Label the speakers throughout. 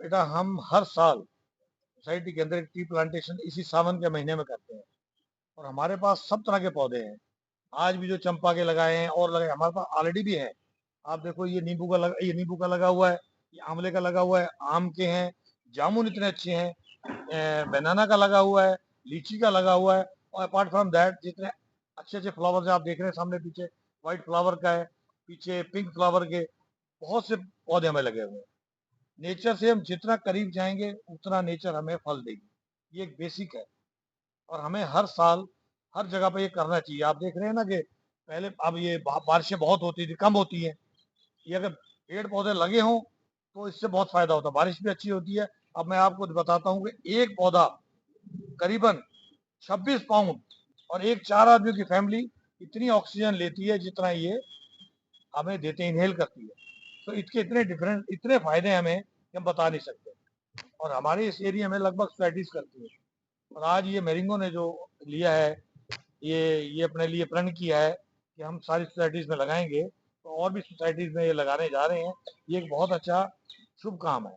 Speaker 1: बेटा हम हर साल सोसाइटी के अंदर एक टी प्लांटेशन इसी सावन के महीने में करते हैं और हमारे पास सब तरह के पौधे हैं। आज भी जो चंपा के लगाए हैं और लगाए हमारे पास ऑलरेडी भी है। आप देखो ये नींबू का लगा हुआ है, ये आंवले का लगा हुआ है, आम के हैं, जामुन इतने अच्छे हैं, बनाना का लगा हुआ है, लीची का लगा हुआ है और अपार्ट फ्रॉम दैट जितने अच्छे अच्छे फ्लावर्स आप देख रहे हैं सामने पीछे व्हाइट फ्लावर का है, पीछे पिंक फ्लावर के बहुत से पौधे हमें लगे हुए हैं। नेचर से हम जितना करीब जाएंगे उतना नेचर हमें फल देगी, ये एक बेसिक है और हमें हर साल हर जगह पे ये करना चाहिए। आप देख रहे हैं ना कि पहले अब ये बारिशें बहुत होती थी, कम होती हैं। ये अगर पेड़ पौधे लगे हों तो इससे बहुत फायदा होता है, बारिश भी अच्छी होती है। अब मैं आपको बताता हूँ कि एक पौधा करीबन 26 पाउंड और एक 4 आदमियों की फैमिली इतनी ऑक्सीजन लेती है जितना ये हमें देते हैं, इनहेल करती है। तो इसके इतने डिफरेंट इतने फायदे हमें कि हम बता नहीं सकते और हमारे इस एरिया में लगभग सोसाइटीज करती है। और आज ये मेरिंगो ने जो लिया है, ये अपने लिए प्रण किया है कि हम सारी सोसाइटीज में लगाएंगे, तो और भी सोसाइटीज में ये लगाने जा रहे हैं। ये एक बहुत अच्छा शुभ काम है,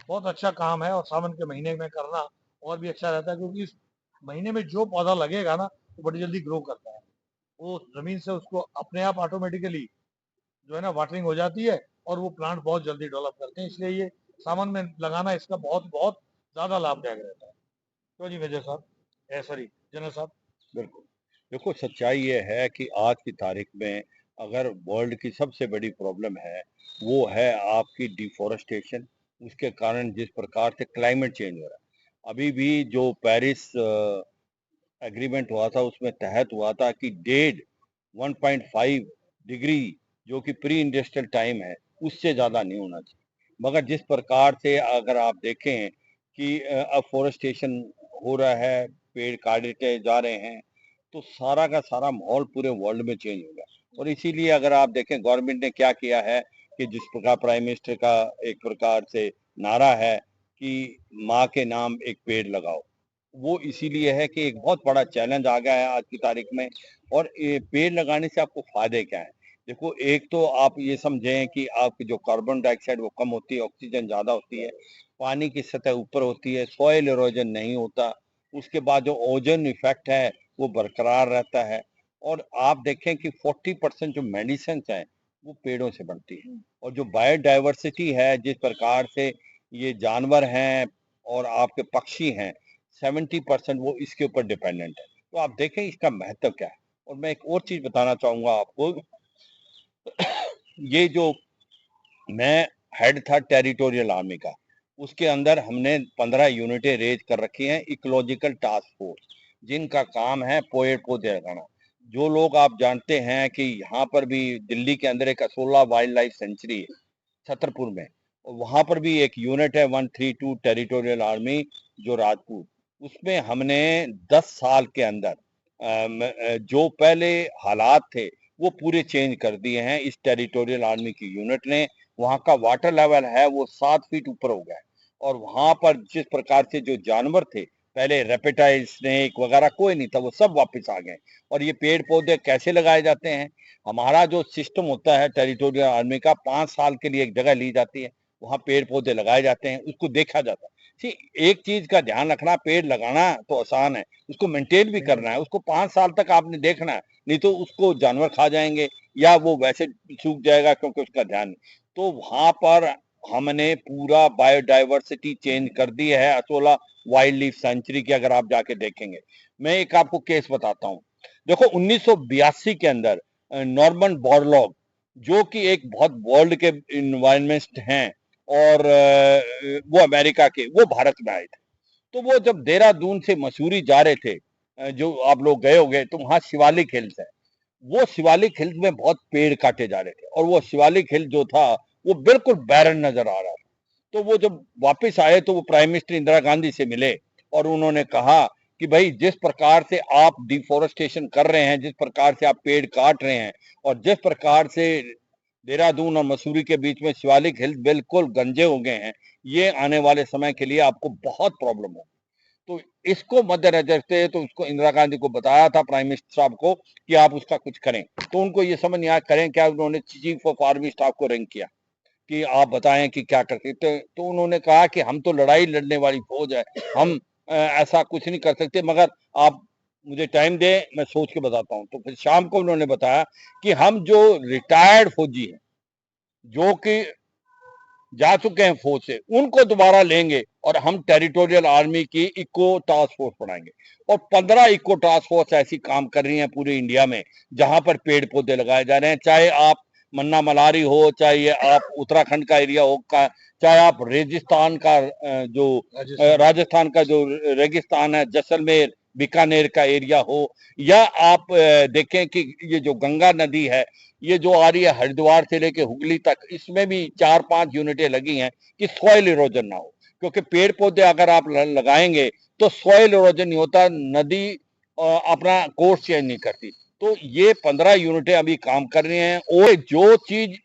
Speaker 1: बहुत अच्छा काम है और सावन के महीने में करना और भी अच्छा रहता है क्योंकि इस महीने में जो पौधा लगेगा ना वो बड़ी जल्दी ग्रो करता है। वो जमीन से उसको अपने आप ऑटोमेटिकली जो है ना वाटरिंग हो जाती है और वो प्लांट बहुत जल्दी डेवलप करते हैं। इसलिए ये सावन में लगाना इसका बहुत बहुत ज्यादा लाभदायक रहता है। तो जी मेजर साहब, सॉरी जनरल साहब।
Speaker 2: बिल्कुल। देखो, सच्चाई ये है कि आज की तारीख में अगर वर्ल्ड की सबसे बड़ी प्रॉब्लम है, वो है आपकी डिफॉरेस्टेशन। उसके कारण जिस प्रकार से क्लाइमेट चेंज हो रहा है। अभी भी जो पेरिस एग्रीमेंट हुआ था, उसमें तहत हुआ था कि 1.5 डिग्री जो कि प्री इंडस्ट्रियल टाइम है, उससे ज़्यादा नहीं होना चाहिए। मगर जिस प्रकार से अगर आप देखें कि अफॉरेस्टेशन हो रहा है, पेड़ काटे जा रहे हैं, तो सारा का सारा माहौल पूरे वर्ल्ड में चेंज हो गया। और इसीलिए अगर आप देखें, गवर्नमेंट ने क्या किया है कि जिस प्रकार प्राइम मिनिस्टर का एक प्रकार से नारा है कि माँ के नाम एक पेड़ लगाओ, वो इसीलिए है कि एक बहुत बड़ा चैलेंज आ गया है आज की तारीख में। और ये पेड़ लगाने से आपको फायदे क्या है? देखो, एक तो आप ये समझें कि आपकी जो कार्बन डाइऑक्साइड वो कम होती है, ऑक्सीजन ज़्यादा होती है, पानी की सतह ऊपर होती है, सॉइल इरोजन नहीं होता। उसके बाद जो ओजोन इफेक्ट है वो बरकरार रहता है। और आप देखें कि 40% जो मेडिसिन हैं वो पेड़ों से बनती है। और जो बायोडाइवर्सिटी है, जिस प्रकार से ये जानवर हैं और आपके पक्षी हैं, 70% वो इसके ऊपर डिपेंडेंट है। तो आप देखें इसका महत्व क्या है। और मैं एक और चीज बताना चाहूंगा आपको। ये जो मैं हेड था टेरिटोरियल आर्मी का, उसके अंदर हमने 15 यूनिटें रेज कर रखी हैं, इकोलॉजिकल टास्क फोर्स, जिनका काम है पेड़ पौधे लगाना। जो लोग आप जानते हैं कि यहाँ पर भी दिल्ली के अंदर एक असोला वाइल्ड लाइफ सेंचुरी है छतरपुर में, और वहां पर भी एक यूनिट है 132 टेरिटोरियल आर्मी जो राजपूत। उसमें हमने 10 साल के अंदर जो पहले हालात थे वो पूरे चेंज कर दिए हैं इस टेरिटोरियल आर्मी की यूनिट ने। वहाँ का वाटर लेवल है वो 7 फीट ऊपर हो गया है। और वहाँ पर जिस प्रकार से जो जानवर थे, पहले रेपेटाइल, स्नेक वगैरह कोई नहीं था, वो सब वापस आ गए। और ये पेड़ पौधे कैसे लगाए जाते हैं? हमारा जो सिस्टम होता है टेरिटोरियल आर्मी का, 5 साल के लिए एक जगह ली जाती है, वहाँ पेड़ पौधे लगाए जाते हैं, उसको देखा जाता है। एक चीज का ध्यान रखना, पेड़ लगाना तो आसान है, उसको मेंटेन भी करना है। उसको 5 साल तक आपने देखना है, नहीं तो उसको जानवर खा जाएंगे या वो वैसे सूख जाएगा क्योंकि उसका ध्यान नहीं। तो वहां पर हमने पूरा बायोडाइवर्सिटी चेंज कर दी है असोला वाइल्ड लाइफ सेंचुरी की, अगर आप जाके देखेंगे। मैं एक आपको केस बताता हूँ। देखो, 1982 के अंदर नॉर्मन बोरलॉग, जो कि एक बहुत वर्ल्ड के इन्वायरमेंट हैं और वो अमेरिका के, वो भारत में आए थे। तो वो जब देहरादून से मसूरी जा रहे थे, जो आप लोग गए होंगे, तो वहां शिवालिक हिल्स है। वो शिवालिक हिल्स में बहुत पेड़ काटे जा रहे थे और वो शिवालिक हिल जो था वो बिल्कुल बैरन नजर आ रहा था। तो वो जब वापस आए तो वो प्राइम मिनिस्टर इंदिरा गांधी से मिले और उन्होंने कहा कि भाई, जिस प्रकार से आप डिफोरेस्टेशन कर रहे हैं, जिस प्रकार से आप पेड़ काट रहे हैं, और जिस प्रकार से देहरादून और मसूरी के बीच में शिवालिक हिल्स बिल्कुल गंजे हो गए हैं, ये आने वाले समय के लिए आपको बहुत प्रॉब्लम हो। तो इसको मद्देनजर रखते तो उसको इंदिरा गांधी को बताया था प्राइम मिनिस्टर साहब को कि आप उसका कुछ करें। तो उनको ये समझ नहीं आया करें क्या, उन्होंने चीफ ऑफ आर्मी स्टाफ को रैंक किया कि आप बताएं कि क्या करते। तो उन्होंने कहा कि हम तो लड़ाई लड़ने वाली फौज है, हम ऐसा कुछ नहीं कर सकते, मगर आप मुझे टाइम दें, मैं सोच के बताता हूँ। तो फिर शाम को उन्होंने बताया कि हम जो रिटायर्ड फौजी हैं, जो कि जा चुके हैं फौज से, उनको दोबारा लेंगे और हम टेरिटोरियल आर्मी की इको टास्क फोर्स बनाएंगे। और 15 इको टास्क फोर्स ऐसी काम कर रही हैं पूरे इंडिया में, जहां पर पेड़ पौधे लगाए जा रहे हैं। चाहे आप मन्ना मलारी हो, चाहे ये आप उत्तराखंड का एरिया हो, चाहे आप रेगिस्तान का राजस्थान का जो रेगिस्तान है, जैसलमेर बीकानेर का एरिया हो, या आप देखें कि ये जो गंगा नदी है, ये जो आ रही है हरिद्वार से लेके हुगली तक, इसमें भी 4-5 यूनिटें लगी हैं कि सॉइल इरोजन ना हो। क्योंकि पेड़ पौधे अगर आप लगाएंगे तो सॉइल इरोजन नहीं होता, नदी अपना कोर्स चेंज नहीं करती। तो ये 15 यूनिटें अभी काम कर रही हैं। और जो चीज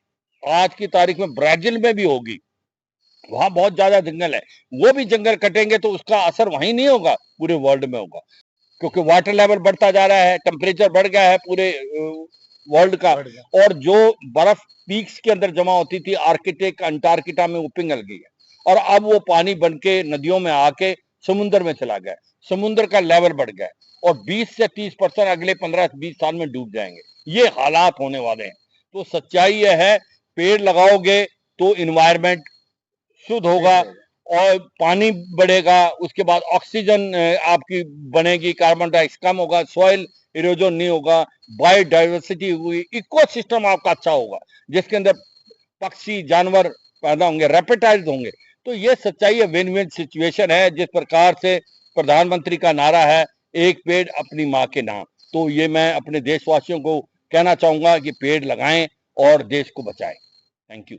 Speaker 2: आज की तारीख में ब्राजील में भी होगी, वहां बहुत ज्यादा जंगल है, वो भी जंगल कटेंगे तो उसका असर वहीं नहीं होगा, पूरे वर्ल्ड में होगा। क्योंकि वाटर लेवल बढ़ता जा रहा है, टेम्परेचर बढ़ गया है पूरे वर्ल्ड का, और जो बर्फ पीक्स के अंदर जमा होती थी आर्कटिक अंटार्कटिका में, वो पिघल गई है, और अब वो पानी बन के नदियों में आके समुद्र में चला गया। समुद्र का लेवल बढ़ गया और 20 से 30% अगले 15-20 साल में डूब जाएंगे। ये हालात होने वाले हैं। तो सच्चाई यह है, पेड़ लगाओगे तो इन्वायरमेंट शुद्ध होगा और पानी बढ़ेगा, उसके बाद ऑक्सीजन आपकी बनेगी, कार्बन डाइऑक्साइड कम होगा, सॉइल इरोजन नहीं होगा, बायोडाइवर्सिटी हुई, इकोसिस्टम आपका अच्छा होगा, जिसके अंदर पक्षी जानवर पैदा होंगे, रेपेटाइज होंगे। तो ये सच्चाई है, विन विन सिचुएशन है। जिस प्रकार से प्रधानमंत्री का नारा है, एक पेड़ अपनी माँ के नाम, तो ये मैं अपने देशवासियों को कहना चाहूंगा कि पेड़ लगाएं और देश को बचाएं। Thank you.